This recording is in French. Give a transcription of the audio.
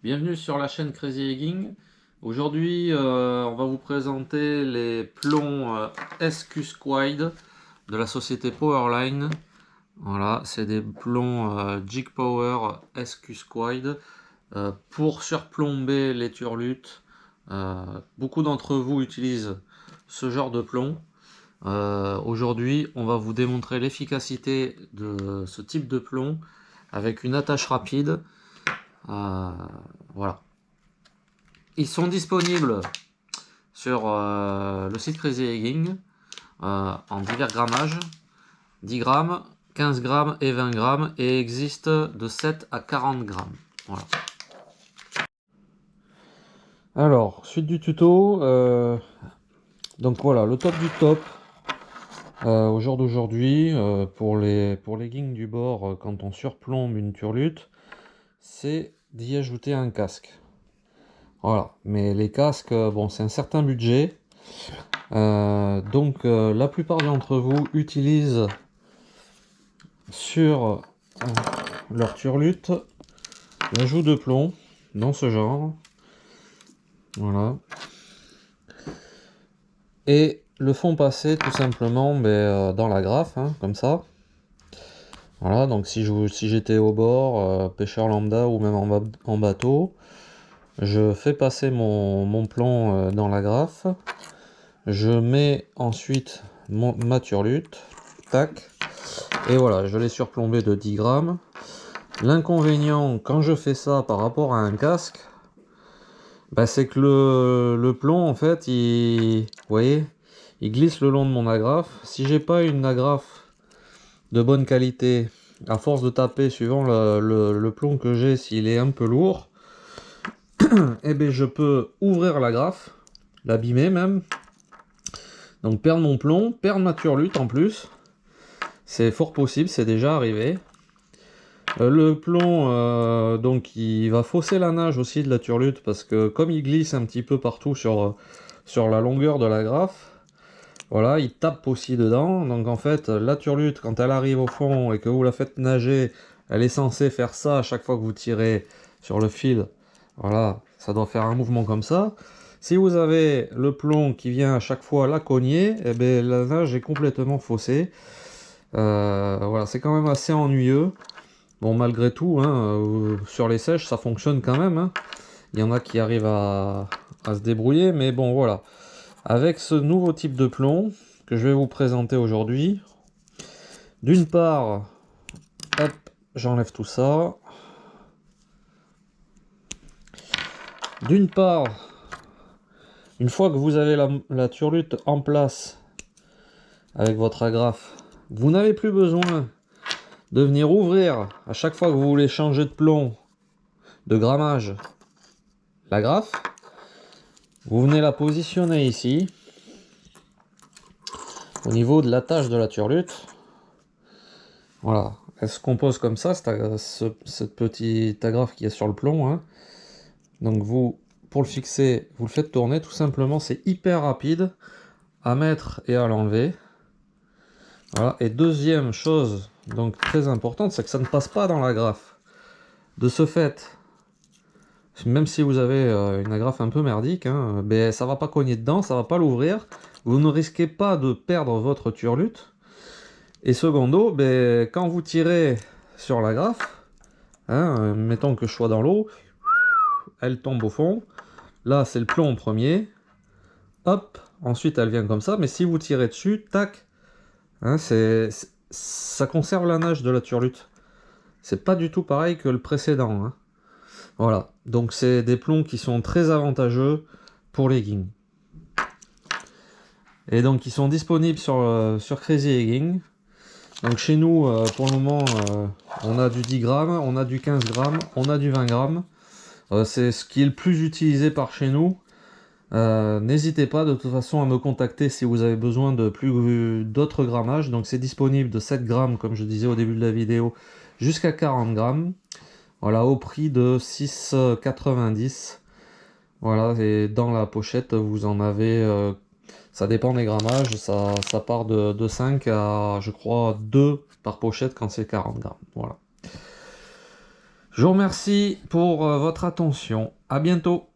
Bienvenue sur la chaîne Crazy Egging. Aujourd'hui, on va vous présenter les plombs SQ Squide de la société Powerline. Voilà, c'est des plombs Jig Power SQ Squide pour surplomber les turlutes. Beaucoup d'entre vous utilisent ce genre de plomb. Aujourd'hui, on va vous démontrer l'efficacité de ce type de plomb avec une attache rapide. Voilà. Ils sont disponibles sur le site Crazy Egging en divers grammages, 10 grammes, 15 grammes et 20 grammes, et existent de 7 à 40 grammes. Voilà. Alors, suite du tuto, donc voilà, le top du top au jour d'aujourd'hui pour l'egging du bord quand on surplombe une turlute, c'est d'y ajouter un casque. Voilà, mais les casques, bon, c'est un certain budget. Donc la plupart d'entre vous utilisent sur leur turlute l'ajout de plomb dans ce genre. Voilà. Et le font passer tout simplement dans la graffe, hein, comme ça. Voilà, donc si j'étais au bord, pêcheur lambda ou même en bateau, je fais passer mon plomb dans la graffe. Je mets ensuite ma turlute, tac, et voilà, je l'ai surplombé de 10 grammes. L'inconvénient quand je fais ça par rapport à un casque, c'est que le plomb en fait, vous voyez, il glisse le long de mon agrafe. Si j'ai pas une agrafe de bonne qualité, à force de taper suivant le plomb que j'ai, s'il est un peu lourd, et je peux ouvrir l'agrafe, l'abîmer même. Donc perdre mon plomb, perdre ma turlute en plus. C'est fort possible, c'est déjà arrivé. Le plomb, donc il va fausser la nage aussi de la turlute parce que comme il glisse un petit peu partout sur la longueur de la graffe, voilà, il tape aussi dedans. Donc en fait, la turlute, quand elle arrive au fond et que vous la faites nager, elle est censée faire ça à chaque fois que vous tirez sur le fil. Voilà, ça doit faire un mouvement comme ça. Si vous avez le plomb qui vient à chaque fois la cogner, la nage est complètement faussée. Voilà, c'est quand même assez ennuyeux. Bon, malgré tout, hein, sur les sèches, ça fonctionne quand même. Hein. Il y en a qui arrivent à se débrouiller, mais bon, voilà. Avec ce nouveau type de plomb que je vais vous présenter aujourd'hui, d'une part, hop, j'enlève tout ça. D'une part, une fois que vous avez la turlute en place avec votre agrafe, vous n'avez plus besoin de venir ouvrir à chaque fois que vous voulez changer de plomb, de grammage, l'agrafe. Vous venez la positionner ici, au niveau de l'attache de la turlute. Voilà, elle se compose comme ça, cette petite agrafe qui est sur le plomb. Hein. Donc vous, pour le fixer, vous le faites tourner tout simplement, c'est hyper rapide à mettre et à l'enlever. Voilà, et deuxième chose, donc très importante, c'est que ça ne passe pas dans l'agrafe. De ce fait, même si vous avez une agrafe un peu merdique, hein, ça va pas cogner dedans, ça va pas l'ouvrir. Vous ne risquez pas de perdre votre turlute. Et secondo, quand vous tirez sur l'agrafe, hein, mettons que je sois dans l'eau, elle tombe au fond. Là, c'est le plomb en premier. Hop, ensuite elle vient comme ça. Mais si vous tirez dessus, tac, hein, ça conserve la nage de la turlute. C'est pas du tout pareil que le précédent. Hein. Voilà, donc c'est des plombs qui sont très avantageux pour l'egging. Et donc ils sont disponibles sur Crazy Egging. Donc chez nous, pour le moment, on a du 10 grammes, on a du 15 grammes, on a du 20 grammes. C'est ce qui est le plus utilisé par chez nous. N'hésitez pas de toute façon à me contacter si vous avez besoin de d'autres grammages. Donc c'est disponible de 7 grammes, comme je disais au début de la vidéo, jusqu'à 40 grammes. Voilà, au prix de 6,90 €. Voilà, et dans la pochette, vous en avez... ça dépend des grammages, ça part de 5 à, je crois, 2 par pochette quand c'est 40 grammes. Voilà. Je vous remercie pour votre attention. À bientôt.